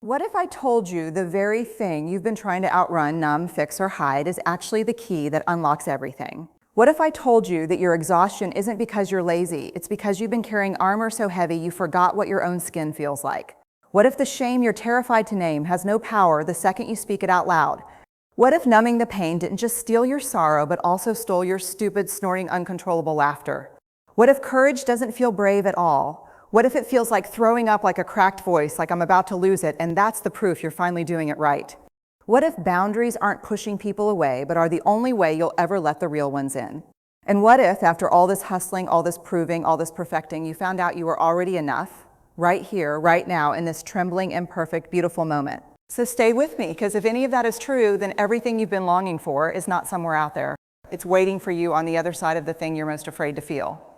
What if I told you the very thing you've been trying to outrun, numb, fix, or hide is actually the key that unlocks everything? What if I told you that your exhaustion isn't because you're lazy, it's because you've been carrying armor so heavy you forgot what your own skin feels like? What if the shame you're terrified to name has no power the second you speak it out loud? What if numbing the pain didn't just steal your sorrow, but also stole your stupid, snorting, uncontrollable laughter? What if courage doesn't feel brave at all? What if it feels like throwing up like a cracked voice, like I'm about to lose it, and that's the proof you're finally doing it right? What if boundaries aren't pushing people away, but are the only way you'll ever let the real ones in? And what if, after all this hustling, all this proving, all this perfecting, you found out you were already enough, right here, right now, in this trembling, imperfect, beautiful moment? So stay with me, because if any of that is true, then everything you've been longing for is not somewhere out there. It's waiting for you on the other side of the thing you're most afraid to feel.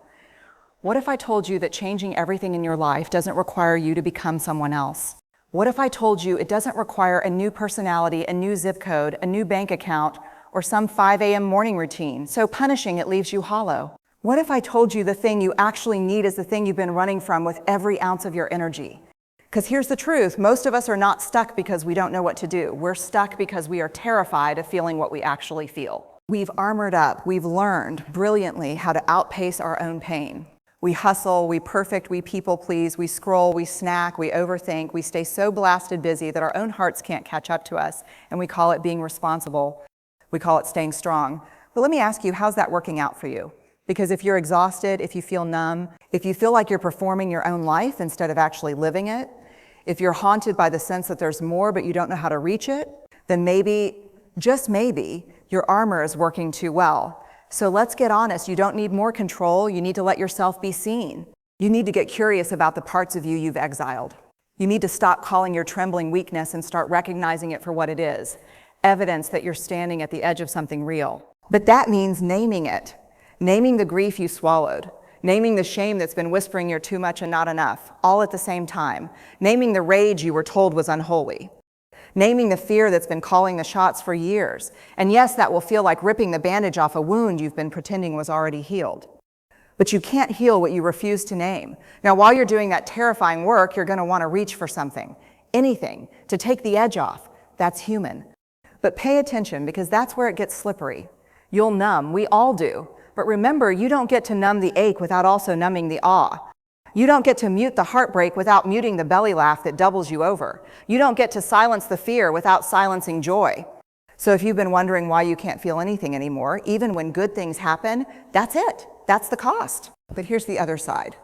What if I told you that changing everything in your life doesn't require you to become someone else? What if I told you it doesn't require a new personality, a new zip code, a new bank account, or some 5 a.m. morning routine, so punishing it leaves you hollow? What if I told you the thing you actually need is the thing you've been running from with every ounce of your energy? Because here's the truth, most of us are not stuck because we don't know what to do. We're stuck because we are terrified of feeling what we actually feel. We've armored up, we've learned brilliantly how to outpace our own pain. We hustle, we perfect, we people please, we scroll, we snack, we overthink, we stay so blasted busy that our own hearts can't catch up to us, and we call it being responsible. We call it staying strong. But let me ask you, how's that working out for you? Because if you're exhausted, if you feel numb, if you feel like you're performing your own life instead of actually living it, if you're haunted by the sense that there's more but you don't know how to reach it, then maybe, just maybe, your armor is working too well. So let's get honest, you don't need more control, you need to let yourself be seen. You need to get curious about the parts of you you've exiled. You need to stop calling your trembling weakness and start recognizing it for what it is, evidence that you're standing at the edge of something real. But that means naming it, naming the grief you swallowed, naming the shame that's been whispering you're too much and not enough, all at the same time, naming the rage you were told was unholy. Naming the fear that's been calling the shots for years. And yes, that will feel like ripping the bandage off a wound you've been pretending was already healed. But you can't heal what you refuse to name. Now, while you're doing that terrifying work, you're going to want to reach for something, anything, to take the edge off. That's human. But pay attention, because that's where it gets slippery. You'll numb, we all do. But remember, you don't get to numb the ache without also numbing the awe. You don't get to mute the heartbreak without muting the belly laugh that doubles you over. You don't get to silence the fear without silencing joy. So if you've been wondering why you can't feel anything anymore, even when good things happen, that's it. That's the cost. But here's the other side,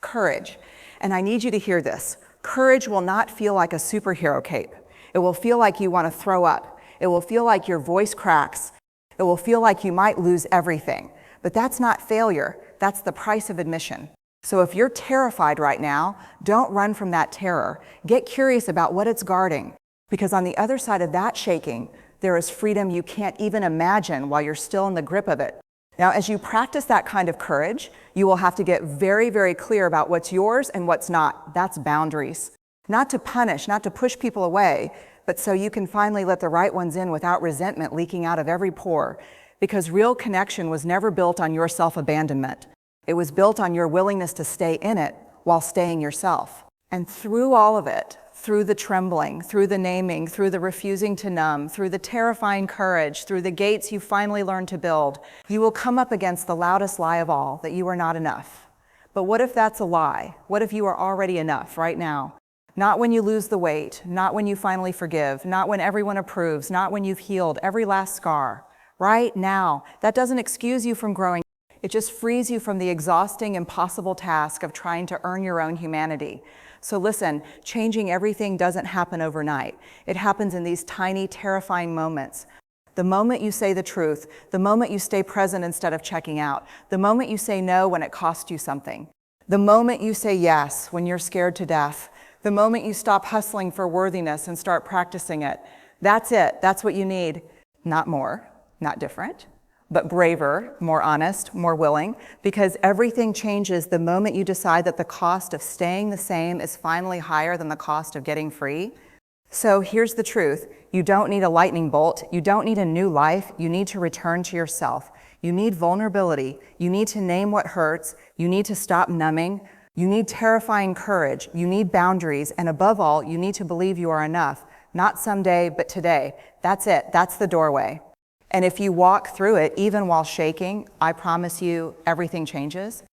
courage. And I need you to hear this. Courage will not feel like a superhero cape. It will feel like you want to throw up. It will feel like your voice cracks. It will feel like you might lose everything. But that's not failure. That's the price of admission. So if you're terrified right now, don't run from that terror. Get curious about what it's guarding, because on the other side of that shaking, there is freedom you can't even imagine while you're still in the grip of it. Now, as you practice that kind of courage, you will have to get very, very clear about what's yours and what's not. That's boundaries. Not to punish, not to push people away, but so you can finally let the right ones in without resentment leaking out of every pore, because real connection was never built on your self-abandonment. It was built on your willingness to stay in it while staying yourself. And through all of it, through the trembling, through the naming, through the refusing to numb, through the terrifying courage, through the gates you finally learned to build, you will come up against the loudest lie of all, that you are not enough. But what if that's a lie? What if you are already enough right now? Not when you lose the weight, not when you finally forgive, not when everyone approves, not when you've healed every last scar. Right now. That doesn't excuse you from growing. It just frees you from the exhausting, impossible task of trying to earn your own humanity. So listen, changing everything doesn't happen overnight. It happens in these tiny, terrifying moments. The moment you say the truth, the moment you stay present instead of checking out, the moment you say no when it costs you something, the moment you say yes when you're scared to death, the moment you stop hustling for worthiness and start practicing it. That's it. That's what you need. Not more, not different, but braver, more honest, more willing, because everything changes the moment you decide that the cost of staying the same is finally higher than the cost of getting free. So here's the truth. You don't need a lightning bolt. You don't need a new life. You need to return to yourself. You need vulnerability. You need to name what hurts. You need to stop numbing. You need terrifying courage, you need boundaries, and above all, you need to believe you are enough. Not someday, but today. That's it, that's the doorway. And if you walk through it, even while shaking, I promise you, everything changes.